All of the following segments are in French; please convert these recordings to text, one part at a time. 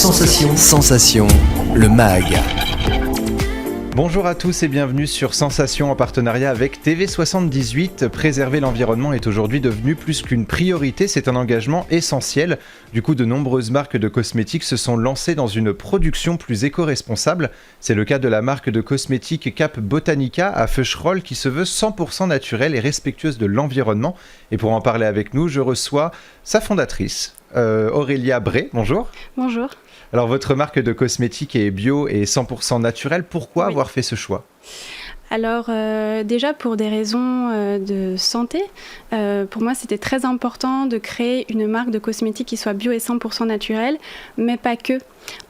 Sensation. Sensation, le MAG. Bonjour à tous et bienvenue sur Sensation en partenariat avec TV78. Préserver l'environnement est aujourd'hui devenu plus qu'une priorité, c'est un engagement essentiel. Du coup, de nombreuses marques de cosmétiques se sont lancées dans une production plus éco-responsable. C'est le cas de la marque de cosmétiques Cap Botanica à Feucherolles qui se veut 100% naturelle et respectueuse de l'environnement. Et pour en parler avec nous, je reçois sa fondatrice, Aurélia Bray. Bonjour. Bonjour. Alors votre marque de cosmétiques est bio et 100% naturelle, pourquoi avoir fait ce choix ? Alors déjà pour des raisons de santé, pour moi c'était très important de créer une marque de cosmétiques qui soit bio et 100% naturelle, mais pas que.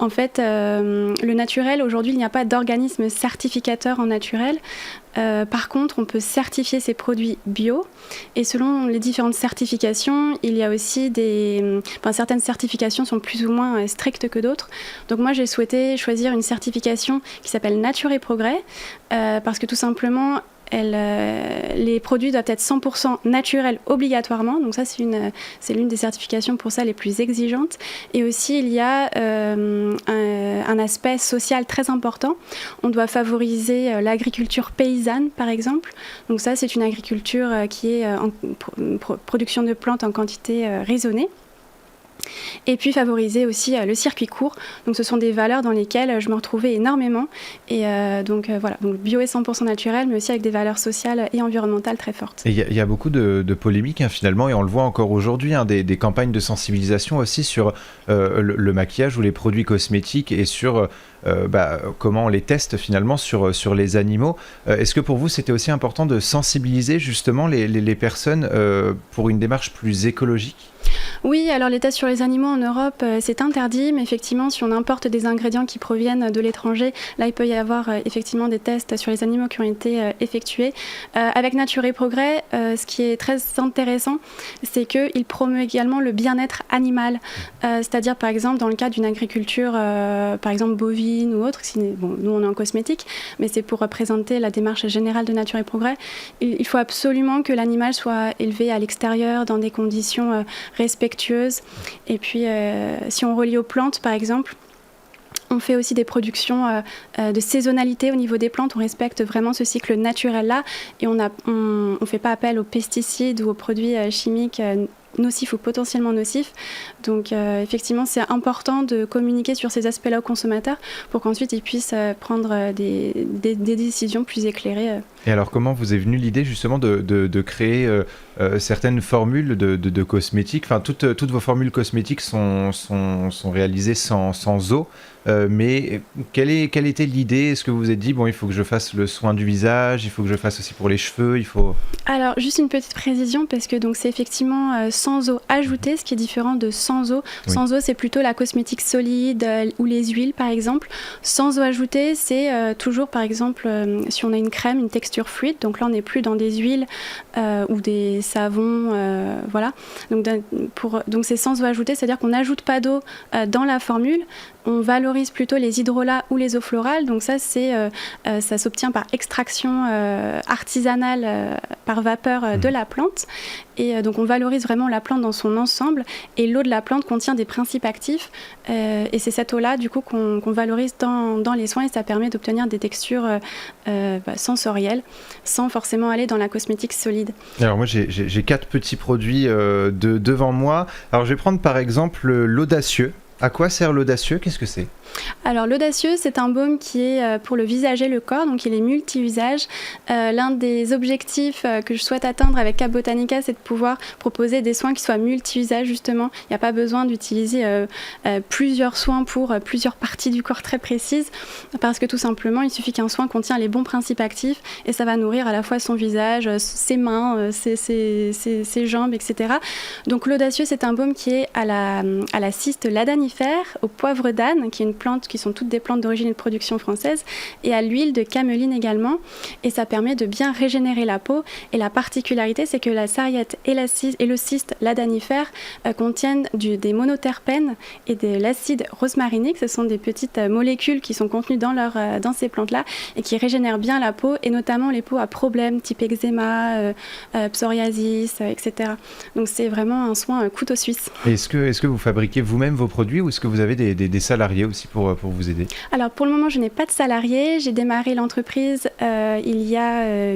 En fait, le naturel, aujourd'hui, il n'y a pas d'organisme certificateur en naturel. Par contre, on peut certifier ces produits bio. Et selon les différentes certifications, il y a aussi certaines certifications sont plus ou moins strictes que d'autres. Donc moi, j'ai souhaité choisir une certification qui s'appelle Nature et Progrès, parce que tout simplement, les produits doivent être 100% naturels obligatoirement, donc ça c'est l'une des certifications pour ça les plus exigeantes. Et aussi il y a un aspect social très important. On doit favoriser l'agriculture paysanne par exemple, donc ça c'est une agriculture qui est en production de plantes en quantité raisonnée. Et puis favoriser aussi le circuit court. Donc ce sont des valeurs dans lesquelles je me retrouvais énormément. Et donc bio et 100% naturel, mais aussi avec des valeurs sociales et environnementales très fortes. Et il y a beaucoup de polémiques finalement, et on le voit encore aujourd'hui, des campagnes de sensibilisation aussi sur le maquillage ou les produits cosmétiques et sur comment on les teste finalement sur les animaux. Est-ce que pour vous c'était aussi important de sensibiliser justement les personnes pour une démarche plus écologique ? Oui, alors les tests sur les animaux en Europe, c'est interdit, mais effectivement, si on importe des ingrédients qui proviennent de l'étranger, là, il peut y avoir effectivement des tests sur les animaux qui ont été effectués. Avec Nature et Progrès, ce qui est très intéressant, c'est qu'il promeut également le bien-être animal. C'est-à-dire, par exemple, dans le cas d'une agriculture, par exemple, bovine ou autre, nous, on est en cosmétique, mais c'est pour représenter la démarche générale de Nature et Progrès, il faut absolument que l'animal soit élevé à l'extérieur, dans des conditions respectueuses. Et puis, si on relie aux plantes, par exemple, on fait aussi des productions de saisonnalité au niveau des plantes. On respecte vraiment ce cycle naturel-là et on ne fait pas appel aux pesticides ou aux produits chimiques nocifs ou potentiellement nocifs. Donc effectivement, c'est important de communiquer sur ces aspects-là aux consommateurs pour qu'ensuite ils puissent prendre des décisions plus éclairées. Et alors, comment vous est venue l'idée justement de créer certaines formules de cosmétiques ? Enfin, toutes vos formules cosmétiques sont réalisées sans eau. Mais quelle était l'idée ? Est-ce que vous vous êtes dit, il faut que je fasse le soin du visage, il faut que je fasse aussi pour les cheveux, Alors, juste une petite précision, parce que donc, c'est effectivement sans eau ajoutée, ce qui est différent de sans eau. Oui. Sans eau, c'est plutôt la cosmétique solide ou les huiles, par exemple. Sans eau ajoutée, c'est toujours, par exemple, si on a une crème, une texture fluide, donc là, on n'est plus dans des huiles ou des savons, voilà. Donc, c'est sans eau ajoutée, c'est-à-dire qu'on n'ajoute pas d'eau dans la formule. On valorise plutôt les hydrolats ou les eaux florales. Donc ça s'obtient par extraction artisanale par vapeur de la plante. Et donc on valorise vraiment la plante dans son ensemble. Et l'eau de la plante contient des principes actifs. Et c'est cette eau-là, du coup, qu'on valorise dans les soins. Et ça permet d'obtenir des textures sensorielles sans forcément aller dans la cosmétique solide. Alors moi, j'ai 4 petits produits devant moi. Alors je vais prendre par exemple l'Audacieux. À quoi sert l'Audacieux ? Qu'est-ce que c'est ? Alors l'Audacieux, c'est un baume qui est pour le visage et le corps, donc il est multi-usage. L'un des objectifs que je souhaite atteindre avec Cap Botanica, c'est de pouvoir proposer des soins qui soient multi-usage justement. Il n'y a pas besoin d'utiliser plusieurs soins pour plusieurs parties du corps très précises, parce que tout simplement, il suffit qu'un soin contienne les bons principes actifs et ça va nourrir à la fois son visage, ses mains, ses jambes, etc. Donc l'Audacieux, c'est un baume qui est à la cyste ladanifère, au poivre d'âne, qui est une plante, qui sont toutes des plantes d'origine et de production française, et à l'huile de cameline également. Et ça permet de bien régénérer la peau. Et la particularité, c'est que la sarriette et le cyste ladanifère contiennent des monoterpènes et de l'acide rosmarinique. Ce sont des petites molécules qui sont contenues dans ces plantes-là et qui régénèrent bien la peau, et notamment les peaux à problèmes type eczéma, psoriasis, etc. Donc c'est vraiment un soin couteau suisse. Est-ce que vous fabriquez vous-même vos produits produits ou est-ce que vous avez des salariés aussi pour vous aider ? Alors pour le moment, je n'ai pas de salariés. J'ai démarré l'entreprise il y a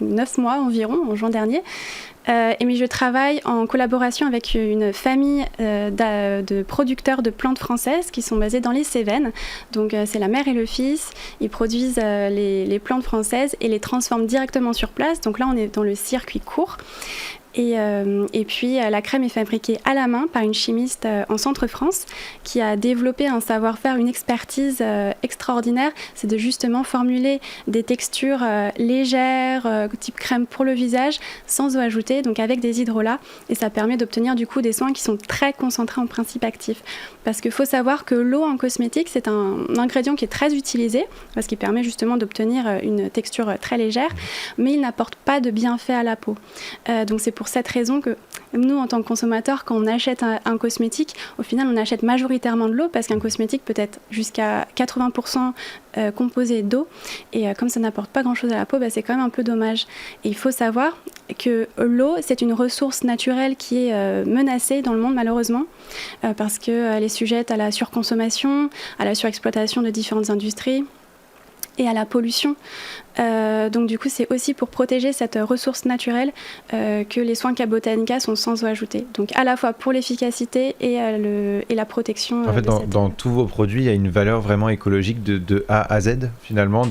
9 mois environ, en juin dernier. Mais je travaille en collaboration avec une famille de producteurs de plantes françaises qui sont basés dans les Cévennes. Donc c'est la mère et le fils. Ils produisent les plantes françaises et les transforment directement sur place. Donc là, on est dans le circuit court. Et puis la crème est fabriquée à la main par une chimiste en Centre-France qui a développé un savoir-faire, une expertise extraordinaire. C'est de justement formuler des textures légères, type crème pour le visage, sans eau ajoutée, donc avec des hydrolats. Et ça permet d'obtenir du coup des soins qui sont très concentrés en principe actif. Parce qu'il faut savoir que l'eau en cosmétique, c'est un ingrédient qui est très utilisé, parce qu'il permet justement d'obtenir une texture très légère, mais il n'apporte pas de bienfaits à la peau. Donc c'est pour cette raison que nous, en tant que consommateurs, quand on achète un cosmétique, au final, on achète majoritairement de l'eau parce qu'un cosmétique peut être jusqu'à 80% composé d'eau. Et comme ça n'apporte pas grand-chose à la peau, c'est quand même un peu dommage. Et il faut savoir que l'eau, c'est une ressource naturelle qui est menacée dans le monde, malheureusement, parce qu'elle est sujette à la surconsommation, à la surexploitation de différentes industries et à la pollution. Donc du coup, c'est aussi pour protéger cette ressource naturelle que les soins Cap Botanica sont sans eau ajoutée. Donc à la fois pour l'efficacité et la protection. En fait, dans tous vos produits, il y a une valeur vraiment écologique de A à Z, finalement,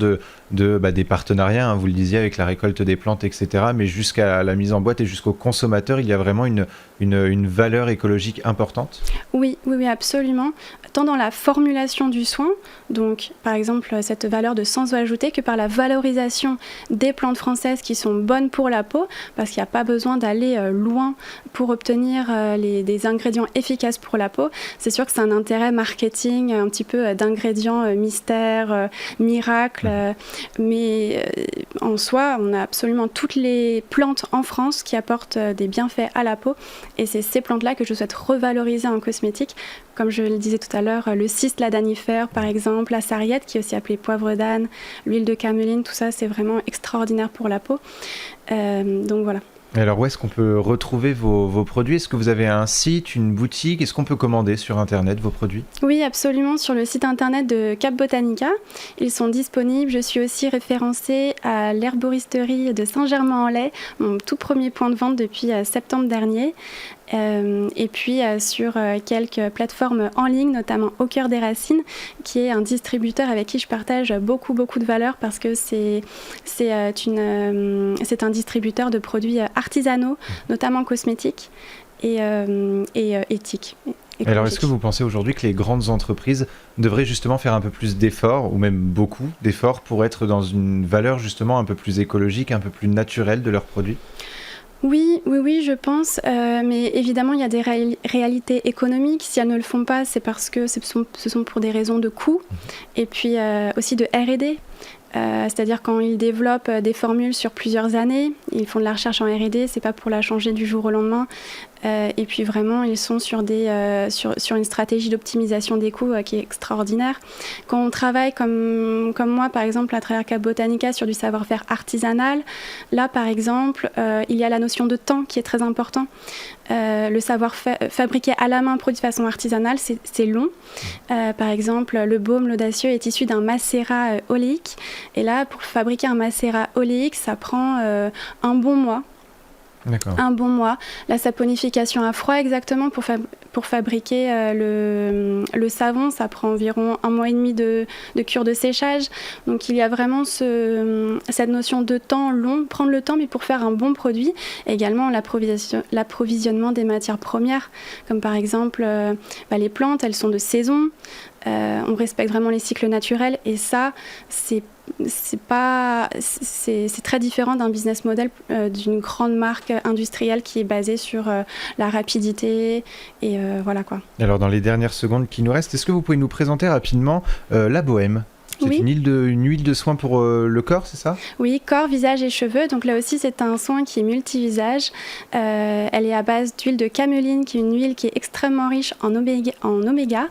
des partenariats, hein, vous le disiez, avec la récolte des plantes, etc. Mais jusqu'à la mise en boîte et jusqu'au consommateur, il y a vraiment une valeur écologique importante ? Oui, absolument. Tant dans la formulation du soin, donc par exemple cette valeur de sans eau ajoutée, que par la valorisation des plantes françaises qui sont bonnes pour la peau, parce qu'il n'y a pas besoin d'aller loin pour obtenir des ingrédients efficaces pour la peau. C'est sûr que c'est un intérêt marketing, un petit peu d'ingrédients mystères, miracles, mais en soi, on a absolument toutes les plantes en France qui apportent des bienfaits à la peau, et c'est ces plantes-là que je souhaite revaloriser en cosmétique. Comme je le disais tout à l'heure, le cisle danifère par exemple, la sarriette qui est aussi appelée poivre d'âne, l'huile de cameline, tout ça c'est vraiment extraordinaire pour la peau. Donc voilà. Et alors où est-ce qu'on peut retrouver vos produits ? Est-ce que vous avez un site, une boutique ? Est-ce qu'on peut commander sur Internet vos produits ? Oui, absolument, sur le site internet de Cap Botanica. Ils sont disponibles. Je suis aussi référencée à l'herboristerie de Saint-Germain-en-Laye, mon tout premier point de vente depuis septembre dernier. Et puis sur quelques plateformes en ligne, notamment Au Cœur des Racines, qui est un distributeur avec qui je partage beaucoup de valeurs parce que c'est un distributeur de produits artisanaux, notamment cosmétiques et éthiques. Alors, est-ce que vous pensez aujourd'hui que les grandes entreprises devraient justement faire un peu plus d'efforts, ou même beaucoup d'efforts, pour être dans une valeur justement un peu plus écologique, un peu plus naturelle de leurs produits ? Oui, je pense, mais évidemment, il y a des réalités économiques. Si elles ne le font pas, c'est parce que ce sont pour des raisons de coût et puis aussi de R&D. C'est-à-dire quand ils développent des formules sur plusieurs années, ils font de la recherche en R&D, c'est pas pour la changer du jour au lendemain. Et puis vraiment, ils sont sur une stratégie d'optimisation des coûts qui est extraordinaire. Quand on travaille comme moi, par exemple, à travers Cap Botanica, sur du savoir-faire artisanal, là, par exemple, il y a la notion de temps qui est très important. Le savoir fabriquer à la main, produit de façon artisanale, c'est long. Par exemple, le baume, l'audacieux est issu d'un macérat oléique. Et là, pour fabriquer un macérat oléique, ça prend un bon mois. D'accord. Un bon mois. La saponification à froid, exactement, pour fabriquer le savon, ça prend environ 1 mois et demi de cure de séchage. Donc il y a vraiment cette notion de temps long, prendre le temps, mais pour faire un bon produit. Et également l'approvisionnement des matières premières, comme par exemple les plantes, elles sont de saison. On respecte vraiment les cycles naturels, et ça, c'est très différent d'un business model d'une grande marque industrielle qui est basée sur la rapidité et voilà quoi. Alors dans les dernières secondes qui nous restent, est-ce que vous pouvez nous présenter rapidement la Bohème ? C'est une huile de soin pour le corps, c'est ça? Oui, corps, visage et cheveux. Donc là aussi, c'est un soin qui est multivisage. Elle est à base d'huile de caméline, qui est une huile qui est extrêmement riche en oméga.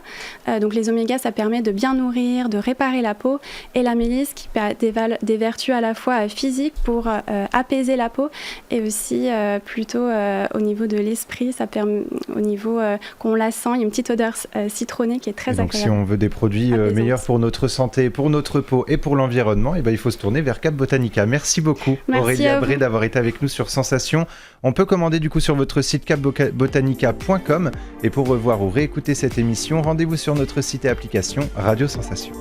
Donc les omégas, ça permet de bien nourrir, de réparer la peau. Et la mélisse qui a des vertus à la fois physiques pour apaiser la peau et aussi plutôt au niveau de l'esprit, ça permet au niveau qu'on la sent, il y a une petite odeur citronnée qui est très agréable. Donc si on veut des produits meilleurs pour notre santé, pour notre peau et pour l'environnement, il faut se tourner vers Cap Botanica. Merci beaucoup Aurélie Abré d'avoir été avec nous sur Sensation. On peut commander du coup sur votre site capbotanica.com et pour revoir ou réécouter cette émission, rendez-vous sur notre site et application Radio Sensation.